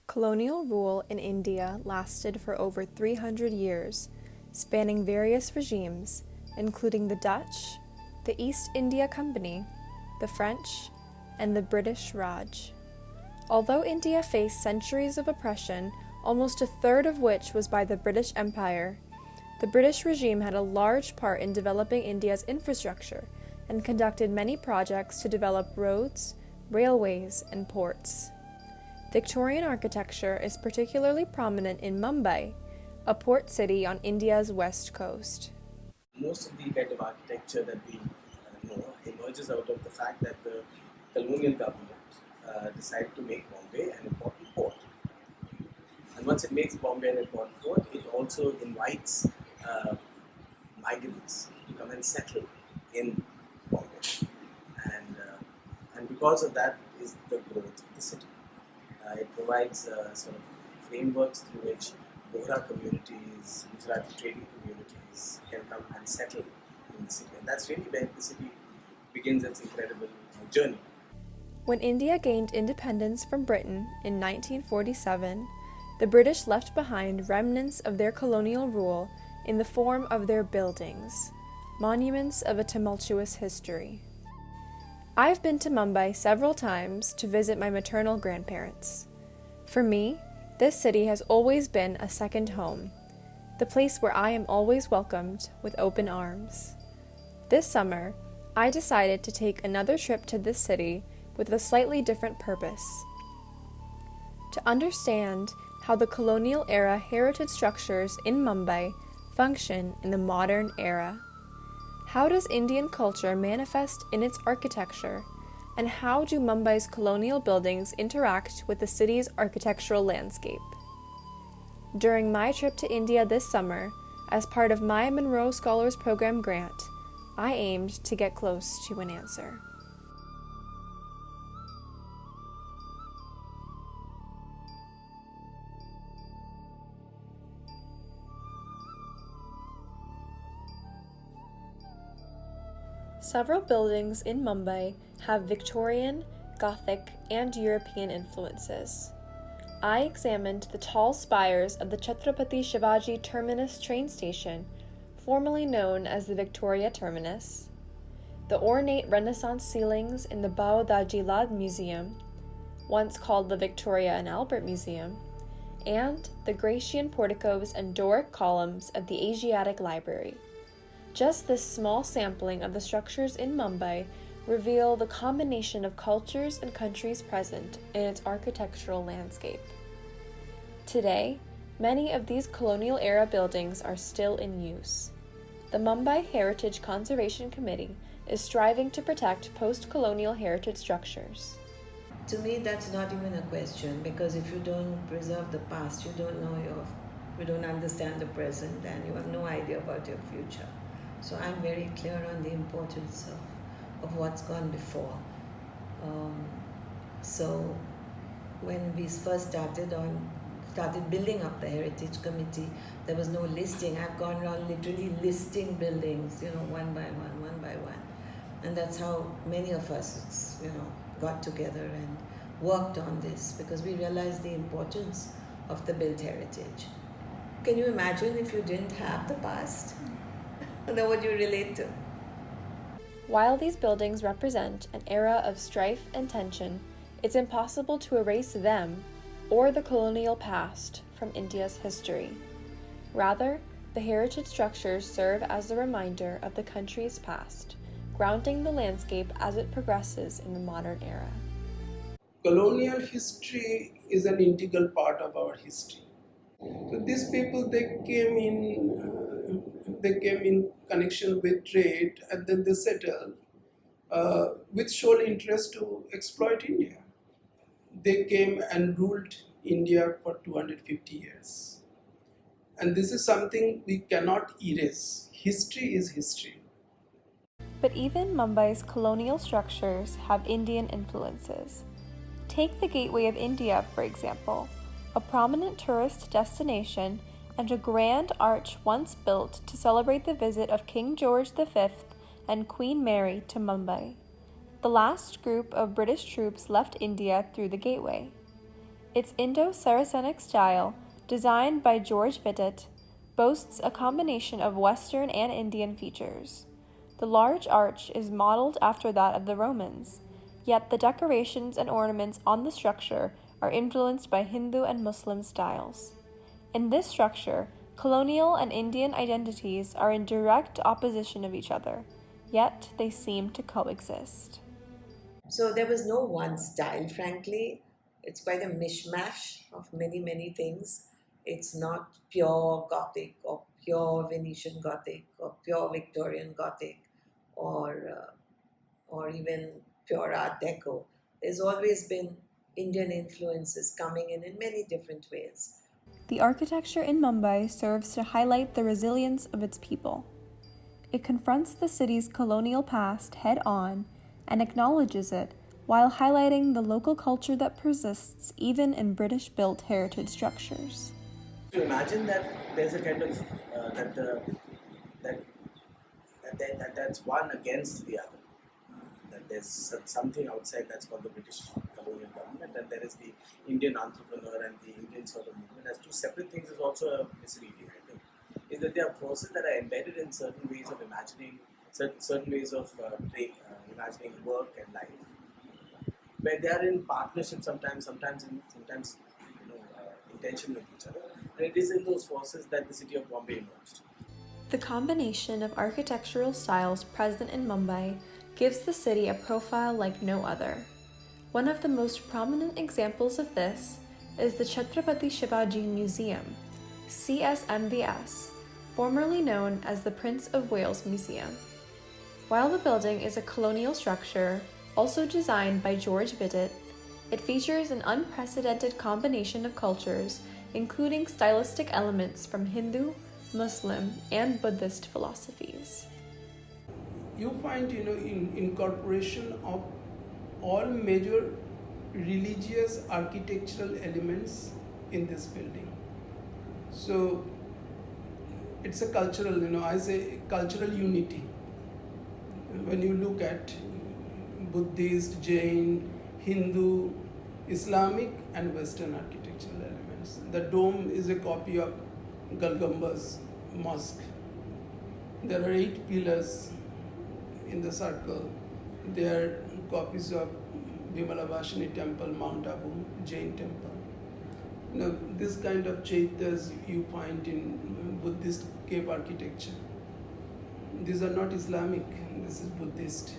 Colonial rule in India lasted for over 300 years, spanning various regimes, including the Dutch, the East India Company, the French, and the British Raj. Although India faced centuries of oppression, almost a third of which was by the British Empire, the British regime had a large part in developing India's infrastructure and conducted many projects to develop roads, railways, and ports. Victorian architecture is particularly prominent in Mumbai, a port city on India's west coast. Most of the kind of architecture that we know emerges out of the fact that the colonial government decided to make Bombay an important port. And once it makes Bombay an important port, it also invites migrants to come and settle in Bombay. And because of that is the growth of the city. It provides sort of frameworks through which Bohra communities, Gujarati trading communities can come and settle in the city. And that's really where the city begins its incredible journey. When India gained independence from Britain in 1947, the British left behind remnants of their colonial rule in the form of their buildings, monuments of a tumultuous history. I've been to Mumbai several times to visit my maternal grandparents. For me, this city has always been a second home, the place where I am always welcomed with open arms. This summer, I decided to take another trip to this city with a slightly different purpose: to understand how the colonial era heritage structures in Mumbai function in the modern era. How does Indian culture manifest in its architecture, and how do Mumbai's colonial buildings interact with the city's architectural landscape? During my trip to India this summer, as part of my Monroe Scholars Program grant, I aimed to get close to an answer. Several buildings in Mumbai have Victorian, Gothic, and European influences. I examined the tall spires of the Chhatrapati Shivaji Terminus train station, formerly known as the Victoria Terminus, the ornate Renaissance ceilings in the Bao Daji Lad Museum, once called the Victoria and Albert Museum, and the Grecian porticos and Doric columns of the Asiatic Library. Just this small sampling of the structures in Mumbai reveal the combination of cultures and countries present in its architectural landscape. Today, many of these colonial-era buildings are still in use. The Mumbai Heritage Conservation Committee is striving to protect post-colonial heritage structures. To me, that's not even a question, because if you don't preserve the past, you don't understand the present, and you have no idea about your future. So I'm very clear on the importance of what's gone before. So when we first started building up the Heritage Committee, there was no listing. I've gone around literally listing buildings, one by one. And that's how many of us, got together and worked on this, because we realized the importance of the built heritage. Can you imagine if you didn't have the past? Then what do you relate to? While these buildings represent an era of strife and tension, it's impossible to erase them or the colonial past from India's history. Rather, the heritage structures serve as a reminder of the country's past, grounding the landscape as it progresses in the modern era. Colonial history is an integral part of our history. So these people, they came in connection with trade, and then they settled with sole interest to exploit India. They came and ruled India for 250 years. And this is something we cannot erase. History is history. But even Mumbai's colonial structures have Indian influences. Take the Gateway of India, for example, a prominent tourist destination and a grand arch once built to celebrate the visit of King George V and Queen Mary to Mumbai. The last group of British troops left India through the Gateway. Its Indo-Saracenic style, designed by George Vitet, boasts a combination of Western and Indian features. The large arch is modeled after that of the Romans, yet the decorations and ornaments on the structure are influenced by Hindu and Muslim styles. In this structure, colonial and Indian identities are in direct opposition of each other, yet they seem to coexist. So there was no one style, frankly. It's quite a mishmash of many, many things. It's not pure Gothic or pure Venetian Gothic or pure Victorian Gothic or or even pure Art Deco. There's always been Indian influences coming in many different ways. The architecture in Mumbai serves to highlight the resilience of its people. It confronts the city's colonial past head-on and acknowledges it while highlighting the local culture that persists even in British-built heritage structures. To imagine that there's a kind of that the that, that's one against the other. That there's something outside that's called the British colonial government, and there is the Indian entrepreneur and the Indian sort of movement as two separate things is also a misreading, I think. Is that there are forces that are embedded in certain ways of imagining, certain ways of imagining work and life, where they are in partnership sometimes in tension with each other. And it is in those forces that the city of Bombay emerged. The combination of architectural styles present in Mumbai gives the city a profile like no other. One of the most prominent examples of this is the Chhatrapati Shivaji Museum, CSMVS, formerly known as the Prince of Wales Museum. While the building is a colonial structure, also designed by George Vitet, it features an unprecedented combination of cultures, including stylistic elements from Hindu, Muslim, and Buddhist philosophies. You find, incorporation of all major religious architectural elements in this building. So it's a cultural, I say cultural unity. When you look at Buddhist, Jain, Hindu, Islamic and Western architectural elements. The dome is a copy of Galgamba's mosque. There are 8 pillars in the circle. They are copies of Vimalabhashini temple, Mount Abu, Jain temple. This kind of chaitas you find in Buddhist cave architecture. These are not Islamic, this is Buddhist.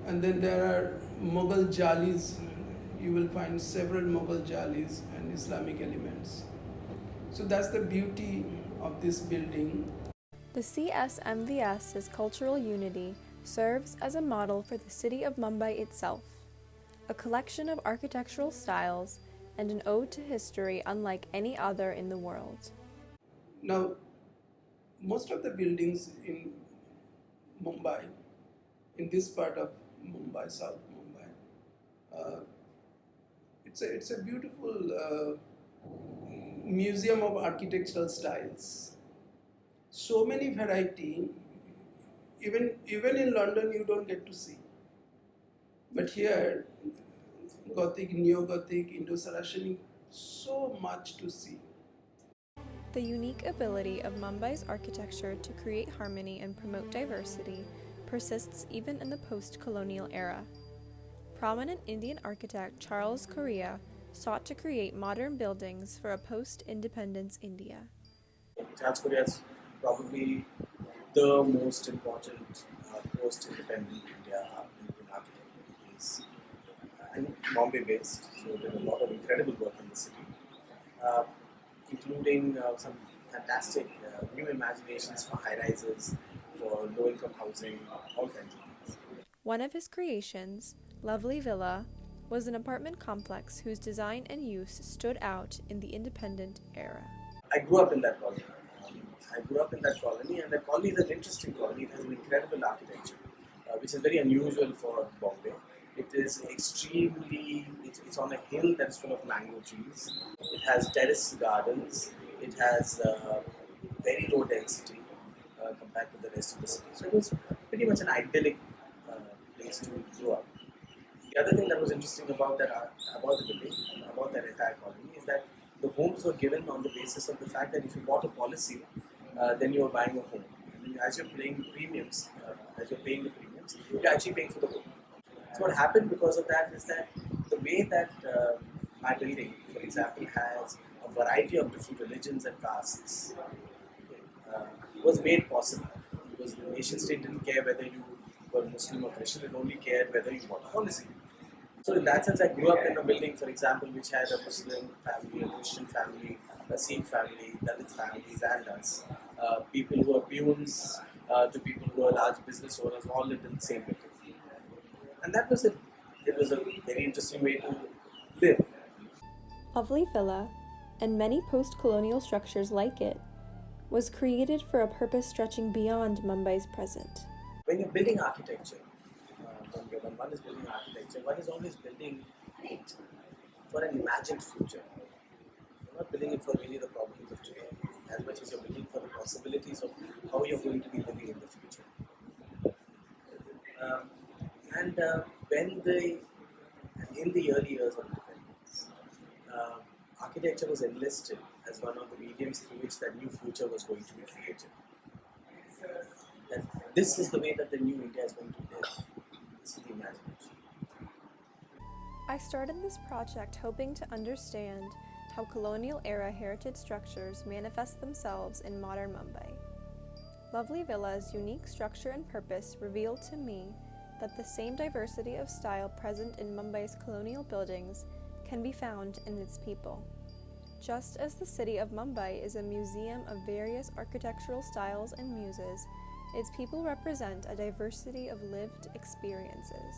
And then there are Mughal jalis. You will find several Mughal jalis and Islamic elements. So that's the beauty of this building. The CSMVS's cultural unity serves as a model for the city of Mumbai itself, a collection of architectural styles and an ode to history unlike any other in the world. Now, most of the buildings in Mumbai, in this part of Mumbai, South Mumbai, it's a beautiful museum of architectural styles. So many variety, even in London you don't get to see. But here, Gothic, Neo-Gothic, Indo-Saracenic, so much to see. The unique ability of Mumbai's architecture to create harmony and promote diversity persists even in the post-colonial era. Prominent Indian architect Charles Correa sought to create modern buildings for a post-independence India. Charles Correa is probably the most important post-independent India in architecture. He's Bombay-based, so did a lot of incredible work in the city, including some fantastic new imaginations for high-rises, for low-income housing, all kinds of things. One of his creations, Lovely Villa, was an apartment complex whose design and use stood out in the independent era. I grew up in that colony. And the colony is an interesting colony. It has an incredible architecture, which is very unusual for Bombay. It is it's on a hill that's full of mango trees. It has terrace gardens. It has very low density compared to the rest of the city. So it was pretty much an idyllic place to grow up. The other thing that was interesting about about the building, about that entire colony, is that the homes were given on the basis of the fact that if you bought a policy, then you were buying a home. And then as you're paying premiums, you're actually paying for the home. So what happened because of that is that the way that my building, for example, has a variety of different religions and castes, uh, was made possible because the nation state didn't care whether you were Muslim or Christian; it only cared whether you bought a policy. So in that sense, I grew up in a building, for example, which had a Muslim family, a Christian family, a Sikh family, Dalit families, and us. People who are peons to people who are large business owners, all lived in the same building. And that was it. It was a very interesting way to live. Lovely Villa, and many post-colonial structures like it, was created for a purpose stretching beyond Mumbai's present. When you're building architecture, when one is building architecture, one is always building it for an imagined future. You're not building it for really the problems of today, as much as you're building for the possibilities of how you're going to be living in the future. And when the in the early years of independence, architecture was enlisted as one of the mediums through which that new future was going to be created. That this is the way that the new India is going to live. This is the imagination. I started this project hoping to understand how colonial era heritage structures manifest themselves in modern Mumbai. Lovely Villa's unique structure and purpose revealed to me that the same diversity of style present in Mumbai's colonial buildings can be found in its people. Just as the city of Mumbai is a museum of various architectural styles and muses, its people represent a diversity of lived experiences.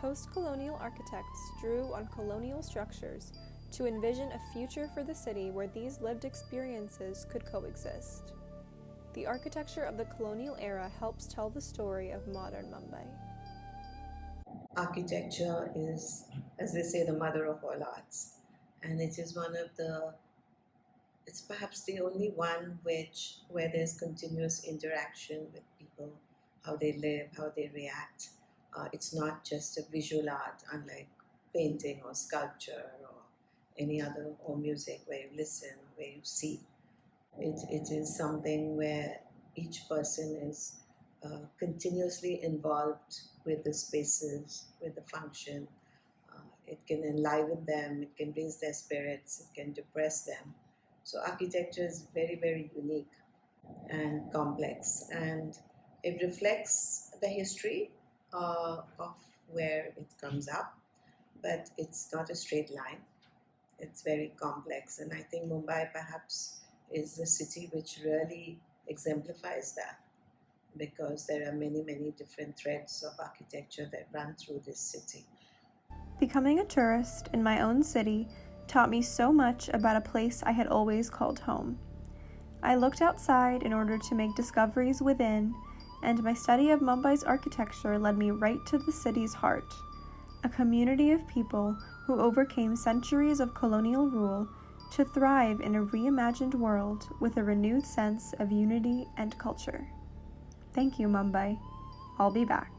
Post-colonial architects drew on colonial structures to envision a future for the city where these lived experiences could coexist. The architecture of the colonial era helps tell the story of modern Mumbai. Architecture is, as they say, the mother of all arts, and it is it's perhaps the only one where there's continuous interaction with people, how they live, how they react. It's not just a visual art, unlike painting or sculpture or any other, or music where you listen, where you see. It is something where each person is continuously involved with the spaces, with the function. It can enliven them, it can raise their spirits, it can depress them. So architecture is very, very unique and complex, and it reflects the history of where it comes up, but it's not a straight line. It's very complex, and I think Mumbai perhaps is the city which really exemplifies that, because there are many, many different threads of architecture that run through this city. Becoming a tourist in my own city taught me so much about a place I had always called home. I looked outside in order to make discoveries within, and my study of Mumbai's architecture led me right to the city's heart, a community of people who overcame centuries of colonial rule to thrive in a reimagined world with a renewed sense of unity and culture. Thank you, Mumbai. I'll be back.